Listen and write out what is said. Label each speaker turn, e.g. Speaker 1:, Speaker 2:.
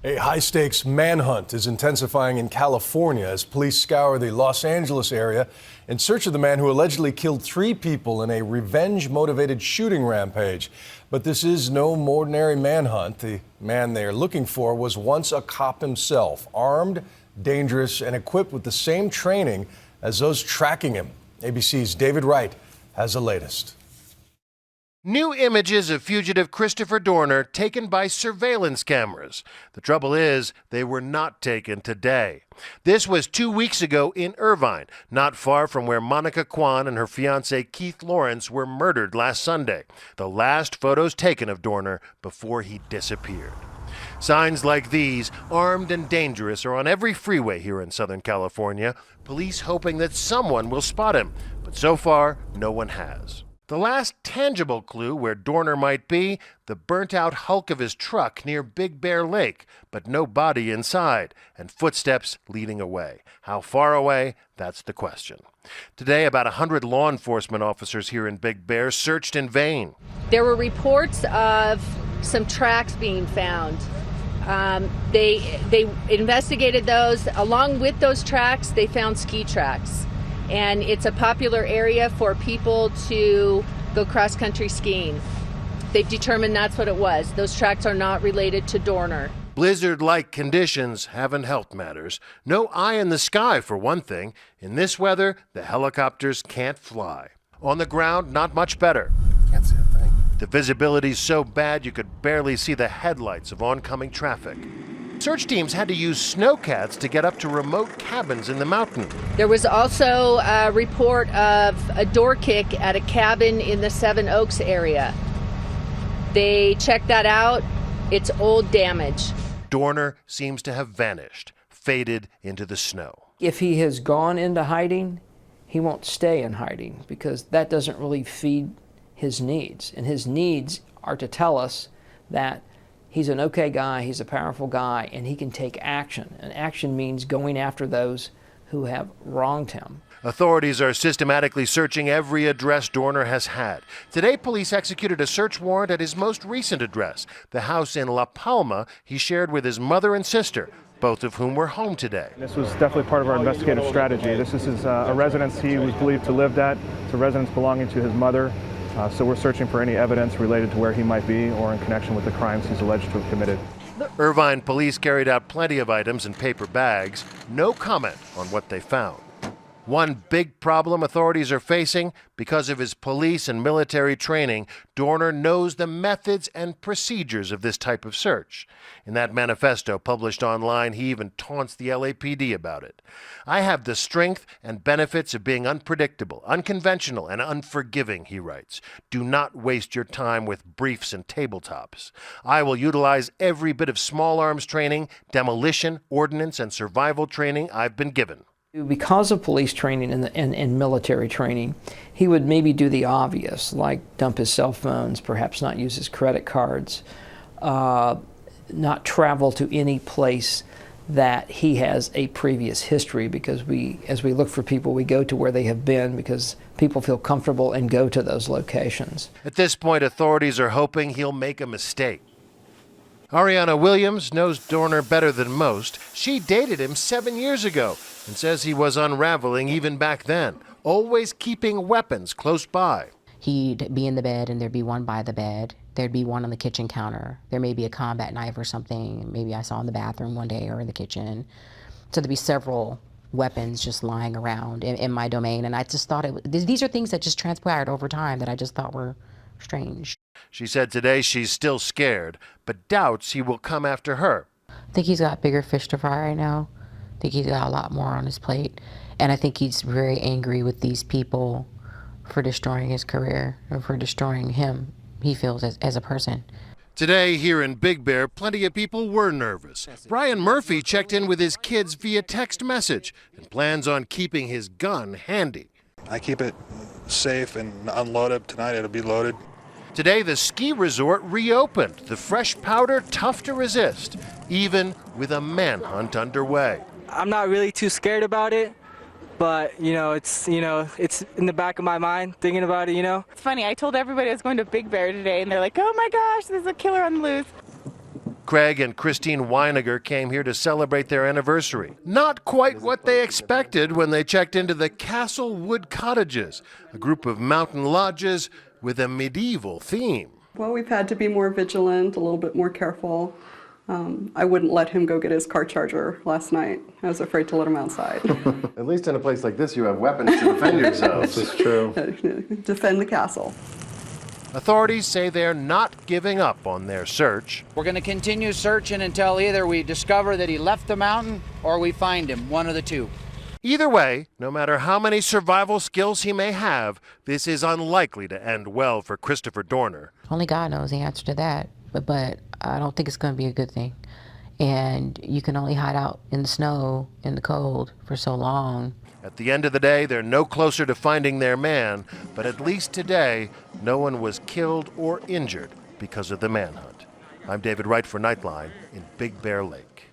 Speaker 1: A high-stakes manhunt is intensifying in California as police scour the Los Angeles area in search of the man who allegedly killed 3 people in a revenge-motivated shooting rampage. But this is no ordinary manhunt. The man they are looking for was once a cop himself, armed, dangerous, and equipped with the same training as those tracking him. ABC's David Wright has the latest.
Speaker 2: New images of fugitive Christopher Dorner taken by surveillance cameras. The trouble is, they were not taken today. This was 2 weeks ago in Irvine, not far from where Monica Kwan and her fiancé Keith Lawrence were murdered last Sunday. The last photos taken of Dorner before he disappeared. Signs like these, armed and dangerous, are on every freeway here in Southern California. Police hoping that someone will spot him, but so far, no one has. The last tangible clue where Dorner might be, the burnt-out hulk of his truck near Big Bear Lake, but no body inside, and footsteps leading away. How far away? That's the question. Today, about 100 law enforcement officers here in Big Bear searched in vain.
Speaker 3: There were reports of some tracks being found. They investigated those. Along with those tracks, they found ski tracks. And it's a popular area for people to go cross-country skiing. They've determined that's what it was. Those tracks are not related to Dorner.
Speaker 2: Blizzard-like conditions haven't helped matters. No eye in the sky, for one thing. In this weather, the helicopters can't fly. On the ground, not much better.
Speaker 1: Can't see a thing.
Speaker 2: The visibility's so bad you could barely see the headlights of oncoming traffic. Search teams had to use snowcats to get up to remote cabins in the mountain.
Speaker 3: There was also a report of a door kick at a cabin in the Seven Oaks area. They checked that out. It's old damage.
Speaker 2: Dorner seems to have vanished, faded into the snow.
Speaker 4: If he has gone into hiding, he won't stay in hiding because that doesn't really feed his needs. And his needs are to tell us that he's an okay guy, he's a powerful guy, and he can take action. And action means going after those who have wronged him.
Speaker 2: Authorities are systematically searching every address Dorner has had. Today, police executed a search warrant at his most recent address, the house in La Palma he shared with his mother and sister, both of whom were home today.
Speaker 5: This was definitely part of our investigative strategy. This is a residence he was believed to live at. It's a residence belonging to his mother. So we're searching for any evidence related to where he might be or in connection with the crimes he's alleged to have committed.
Speaker 2: Irvine police carried out plenty of items in paper bags. No comment on what they found. One big problem authorities are facing, because of his police and military training, Dorner knows the methods and procedures of this type of search. In that manifesto published online, he even taunts the LAPD about it. I have the strength and benefits of being unpredictable, unconventional, and unforgiving, he writes. Do not waste your time with briefs and tabletops. I will utilize every bit of small arms training, demolition, ordnance, and survival training I've been given.
Speaker 4: Because of police training and military training, he would maybe do the obvious, like dump his cell phones, perhaps not use his credit cards, not travel to any place that he has a previous history, because as we look for people, we go to where they have been because people feel comfortable and go to those locations.
Speaker 2: At this point, authorities are hoping he'll make a mistake. Ariana Williams knows Dorner better than most. She dated him 7 years ago and says he was unraveling even back then, always keeping weapons close by.
Speaker 6: He'd be in the bed and there'd be one by the bed. There'd be one on the kitchen counter. There may be a combat knife or something. Maybe I saw in the bathroom one day or in the kitchen. So there'd be several weapons just lying around in my domain. And I just thought these are things that just transpired over time that I just thought were strange.
Speaker 2: She said today she's still scared, but doubts he will come after her.
Speaker 6: I think he's got bigger fish to fry right now. I think he's got a lot more on his plate. And I think he's very angry with these people for destroying his career or for destroying him, he feels, as a person.
Speaker 2: Today, here in Big Bear, plenty of people were nervous. Brian Murphy checked in with his kids via text message and plans on keeping his gun handy.
Speaker 7: I keep it safe and unloaded. Tonight it'll be loaded.
Speaker 2: Today, the ski resort reopened, the fresh powder tough to resist, even with a manhunt underway.
Speaker 8: I'm not really too scared about it, but it's in the back of my mind thinking about it.
Speaker 9: It's funny, I told everybody I was going to Big Bear today and they're like, oh my gosh, there's a killer on the loose.
Speaker 2: Craig and Christine Weiniger came here to celebrate their anniversary. Not quite what they expected when they checked into the Castle Wood Cottages, a group of mountain lodges with a medieval theme.
Speaker 9: Well, we've had to be more vigilant, a little bit more careful. I wouldn't let him go get his car charger last night. I was afraid to let him outside.
Speaker 10: At least in a place like this, you have weapons to defend yourselves.
Speaker 5: This is true.
Speaker 9: Defend the castle.
Speaker 2: Authorities say they're not giving up on their search.
Speaker 11: We're going to continue searching until either we discover that he left the mountain or we find him, one of the two.
Speaker 2: Either way, no matter how many survival skills he may have, this is unlikely to end well for Christopher Dorner.
Speaker 6: Only God knows the answer to that, but I don't think it's going to be a good thing. And you can only hide out in the snow, in the cold, for so long.
Speaker 2: At the end of the day, they're no closer to finding their man, but at least today, no one was killed or injured because of the manhunt. I'm David Wright for Nightline in Big Bear Lake.